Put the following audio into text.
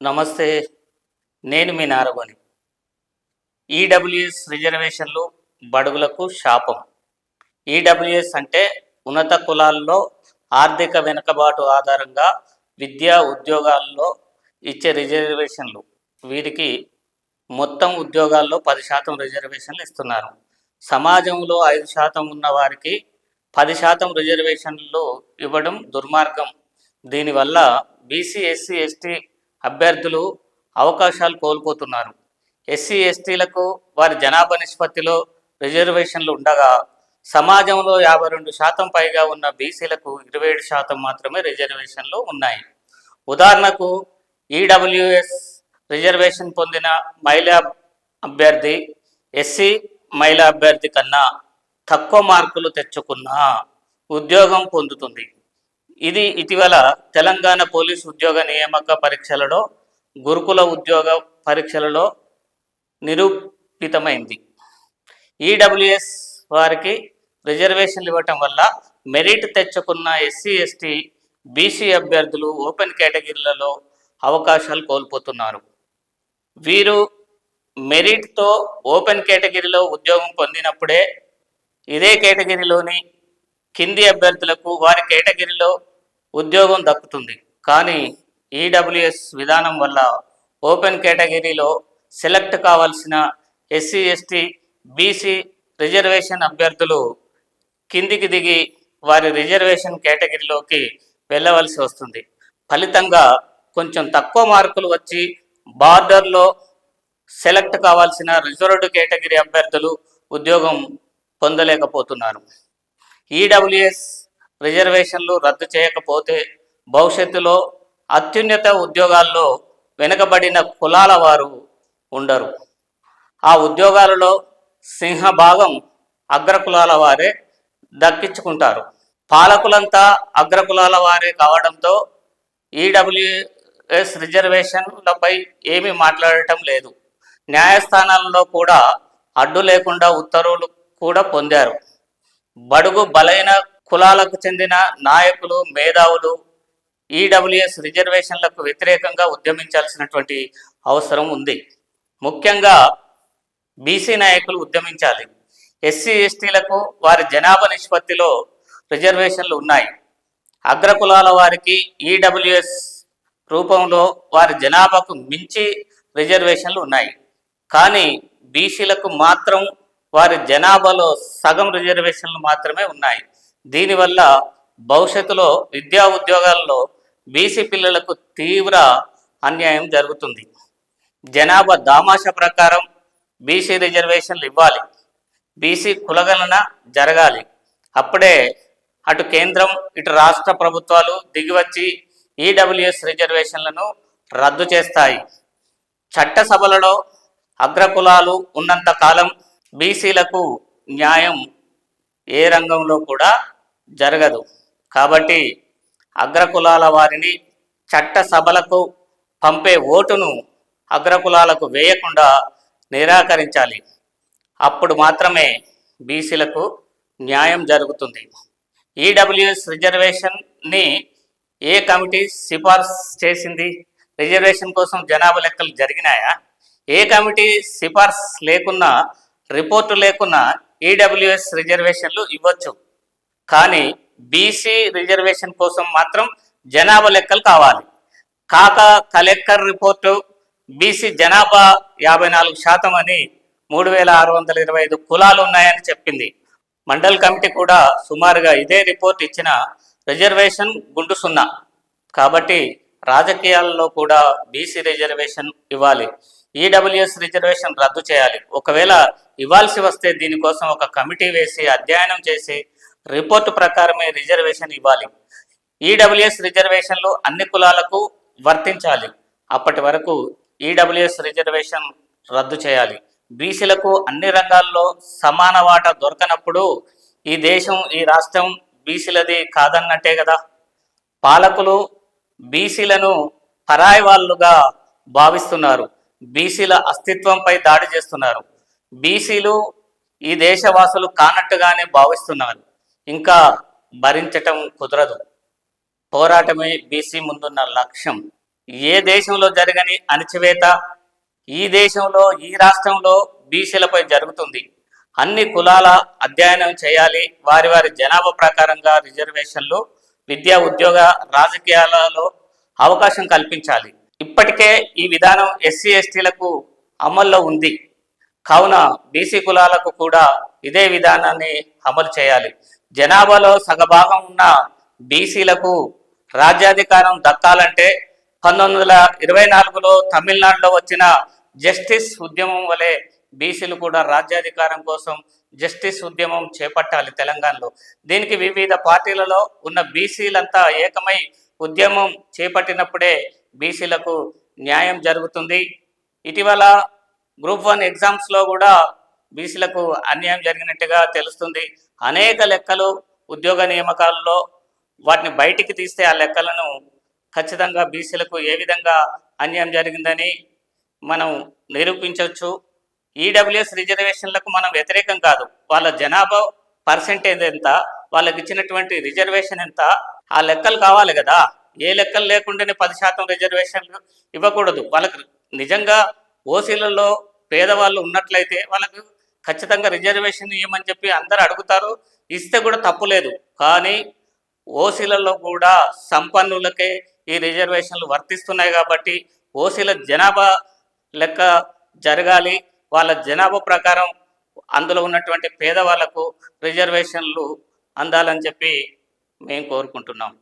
నమస్తే. నేను మీ నారగోని. ఈడబ్ల్యూఎస్ రిజర్వేషన్లు బడుగులకు శాపం. ఈడబ్ల్యూఎస్ అంటే ఉన్నత కులాల్లో ఆర్థిక వెనుకబాటు ఆధారంగా విద్యా ఉద్యోగాల్లో ఇచ్చే రిజర్వేషన్లు. వీరికి మొత్తం ఉద్యోగాల్లో 10% రిజర్వేషన్లు ఇస్తున్నారు. సమాజంలో 5% ఉన్న వారికి 10% రిజర్వేషన్లు ఇవ్వడం దుర్మార్గం. దీనివల్ల బీసీ, ఎస్సీ, ఎస్టీ అభ్యర్థులు అవకాశాలు కోల్పోతున్నారు. ఎస్సీ, ఎస్టీలకు వారి జనాభా నిష్పత్తిలో రిజర్వేషన్లు ఉండగా సమాజంలో 52% పైగా ఉన్న బీసీలకు 27% మాత్రమే రిజర్వేషన్లు ఉన్నాయి. ఉదాహరణకు ఈడబ్ల్యూఎస్ రిజర్వేషన్ పొందిన మహిళా అభ్యర్థి ఎస్సీ మహిళా అభ్యర్థి కన్నా తక్కువ మార్కులు తెచ్చుకున్నా ఉద్యోగం పొందుతుంది. ఇది ఇటీవల తెలంగాణ పోలీసు ఉద్యోగ నియామక పరీక్షలలో, గురుకుల ఉద్యోగ పరీక్షలలో నిరూపితమైంది. ఈడబ్ల్యూఎస్ వారికి రిజర్వేషన్లు ఇవ్వటం వల్ల మెరిట్ తెచ్చుకున్న ఎస్సీ, ఎస్టీ, బీసీ అభ్యర్థులు ఓపెన్ కేటగిరీలలో అవకాశాలు కోల్పోతున్నారు. వీరు మెరిట్తో ఓపెన్ కేటగిరీలో ఉద్యోగం పొందినప్పుడే ఇదే కేటగిరీలోని కింది అభ్యర్థులకు వారి కేటగిరీలో ఉద్యోగం దక్కుతుంది. కానీ ఈడబ్ల్యూఎస్ విధానం వల్ల ఓపెన్ కేటగిరీలో సెలెక్ట్ కావాల్సిన ఎస్సీ, ఎస్టీ, బీసీ రిజర్వేషన్ అభ్యర్థులు కిందికి దిగి వారి రిజర్వేషన్ కేటగిరీలోకి వెళ్ళవలసి వస్తుంది. ఫలితంగా కొంచెం తక్కువ మార్కులు వచ్చి బార్డర్లో సెలెక్ట్ కావాల్సిన రిజర్వ్డ్ కేటగిరీ అభ్యర్థులు ఉద్యోగం పొందలేకపోతున్నారు. ఈడబ్ల్యూఎస్ రిజర్వేషన్లు రద్దు చేయకపోతే భవిష్యత్తులో అత్యున్నత ఉద్యోగాల్లో వెనుకబడిన కులాల వారు ఉండరు. ఆ ఉద్యోగాలలో సింహభాగం అగ్రకులాల వారే దక్కించుకుంటారు. పాలకులంతా అగ్రకులాల వారే కావడంతో ఈడబ్ల్యూఎస్ రిజర్వేషన్లపై ఏమీ మాట్లాడటం లేదు. న్యాయస్థానాలలో కూడా అడ్డు లేకుండా ఉత్తర్వులు కూడా పొందారు. బడుగు బలైన కులాలకు చెందిన నాయకులు, మేధావులు ఈడబ్ల్యూఎస్ రిజర్వేషన్లకు వ్యతిరేకంగా ఉద్యమించాల్సినటువంటి అవసరం ఉంది. ముఖ్యంగా బీసీ నాయకులు ఉద్యమించాలి. ఎస్సీ, ఎస్టీలకు వారి జనాభా నిష్పత్తిలో రిజర్వేషన్లు ఉన్నాయి. అగ్రకులాల వారికి ఈడబ్ల్యూఎస్ రూపంలో వారి జనాభాకు మించి రిజర్వేషన్లు ఉన్నాయి. కానీ బీసీలకు మాత్రం వారి జనాభాలో సగం రిజర్వేషన్లు మాత్రమే ఉన్నాయి. దీనివల్ల భవిష్యత్తులో విద్యా ఉద్యోగాల్లో బీసీ పిల్లలకు తీవ్ర అన్యాయం జరుగుతుంది. జనాభా దామాషా ప్రకారం బీసీ రిజర్వేషన్లు ఇవ్వాలి. బీసీ కులగణన జరగాలి. అప్పుడే అటు కేంద్రం, ఇటు రాష్ట్ర ప్రభుత్వాలు దిగివచ్చి ఈడబ్ల్యూఎస్ రిజర్వేషన్లను రద్దు చేస్తాయి. చట్టసభలలో అగ్రకులాలు ఉన్నంత కాలం బీసీలకు న్యాయం ఏ రంగంలో కూడా జరగదు. కాబట్టి అగ్రకులాల వారిని చట్టసభలకు పంపే ఓటును అగ్రకులాలకు వేయకుండా నిరాకరించాలి. అప్పుడు మాత్రమే బీసీలకు న్యాయం జరుగుతుంది. ఈడబ్ల్యూఎస్ రిజర్వేషన్ని ఏ కమిటీ సిఫార్సు చేసింది? రిజర్వేషన్ కోసం జనాభా లెక్కలు జరిగినాయా? ఏ కమిటీ సిఫార్సు లేకున్నా, రిపోర్టు లేకున్నా ఈడబ్ల్యూఎస్ రిజర్వేషన్లు ఇవ్వచ్చు. కానీ బీసీ రిజర్వేషన్ కోసం మాత్రం జనాభా లెక్కలు కావాలి. కలెక్టర్ రిపోర్టు బీసీ జనాభా 54% అని 3625 కులాలు ఉన్నాయని చెప్పింది. మండల్ కమిటీ కూడా సుమారుగా ఇదే రిపోర్ట్ ఇచ్చిన రిజర్వేషన్ గుండు సున్నా. కాబట్టి రాజకీయాల్లో కూడా బీసీ రిజర్వేషన్ ఇవ్వాలి. ఈడబ్ల్యూఎస్ రిజర్వేషన్ రద్దు చేయాలి. ఒకవేళ ఇవ్వాల్సి వస్తే దీనికోసం ఒక కమిటీ వేసి అధ్యయనం చేసి రిపోర్టు ప్రకారమే రిజర్వేషన్ ఇవ్వాలి. ఈడబ్ల్యూఎస్ రిజర్వేషన్లు అన్ని కులాలకు వర్తించాలి. అప్పటి వరకు ఈడబ్ల్యూఎస్ రిజర్వేషన్ రద్దు చేయాలి. బీసీలకు అన్ని రంగాల్లో సమాన వాటా దొరకనప్పుడు ఈ దేశం, ఈ రాష్ట్రం బీసీలది కాదన్నట్టే కదా. పాలకులు బీసీలను పరాయి వాళ్ళుగా భావిస్తున్నారు. బీసీల అస్తిత్వంపై దాడి చేస్తున్నారు. బీసీలు ఈ దేశవాసులు కానట్టుగానే భావిస్తున్నారు. ఇంకా భరించటం కుదరదు. పోరాటమే బీసీ ముందున్న లక్ష్యం. ఏ దేశంలో జరగని అణచివేత ఈ దేశంలో ఈ రాష్ట్రంలో బీసీలపై జరుగుతుంది. అన్ని కులాల అధ్యయనం చేయాలి. వారి వారి జనాభా ప్రకారంగా రిజర్వేషన్లు విద్యా ఉద్యోగ రాజకీయాలలో అవకాశం కల్పించాలి. ఇప్పటికే ఈ విధానం ఎస్సీ ఎస్టీలకు అమల్లో ఉంది. కావున బీసీ కులాలకు కూడా ఇదే విధానాన్ని అమలు చేయాలి. జనాభాలో సగభాగం ఉన్న బీసీలకు రాజ్యాధికారం దక్కాలంటే 1924లో తమిళనాడులో వచ్చిన జస్టిస్ ఉద్యమం వలె బీసీలు కూడా రాజ్యాధికారం కోసం జస్టిస్ ఉద్యమం చేపట్టాలి తెలంగాణలో. దీనికి వివిధ పార్టీలలో ఉన్న బీసీలంతా ఏకమై ఉద్యమం చేపట్టినప్పుడే బీసీలకు న్యాయం జరుగుతుంది. ఇటీవల గ్రూప్ 1 ఎగ్జామ్స్లో కూడా బీసీలకు అన్యాయం జరిగినట్టుగా తెలుస్తుంది. అనేక లెక్కలు ఉద్యోగ నియామకాలలో వాటిని బయటికి తీస్తే ఆ లెక్కలను ఖచ్చితంగా బీసీలకు ఏ విధంగా అన్యాయం జరిగిందని మనం నిరూపించవచ్చు. ఈడబ్ల్యూఎస్ రిజర్వేషన్లకు మనం వ్యతిరేకం కాదు. వాళ్ళ జనాభా పర్సెంటేజ్ ఎంత, వాళ్ళకి ఇచ్చినటువంటి రిజర్వేషన్ ఎంత, ఆ లెక్కలు కావాలి కదా. ఏ లెక్కలు లేకుండానే 10% రిజర్వేషన్లు ఇవ్వకూడదు. వాళ్ళకు నిజంగా ఓసీలలో పేదవాళ్ళు ఉన్నట్లయితే వాళ్ళకు ఖచ్చితంగా రిజర్వేషన్ ఇవ్వమని చెప్పి అందరూ అడుగుతారు, ఇస్తే కూడా తప్పులేదు. కానీ ఓసీలలో కూడా సంపన్నులకే ఈ రిజర్వేషన్లు వర్తిస్తున్నాయి కాబట్టి ఓసీల జనాభా లెక్క జరగాలి. వాళ్ళ జనాభా ప్రకారం అందులో ఉన్నటువంటి పేదవాళ్లకు రిజర్వేషన్లు అందాలని చెప్పి మేము కోరుకుంటున్నాం.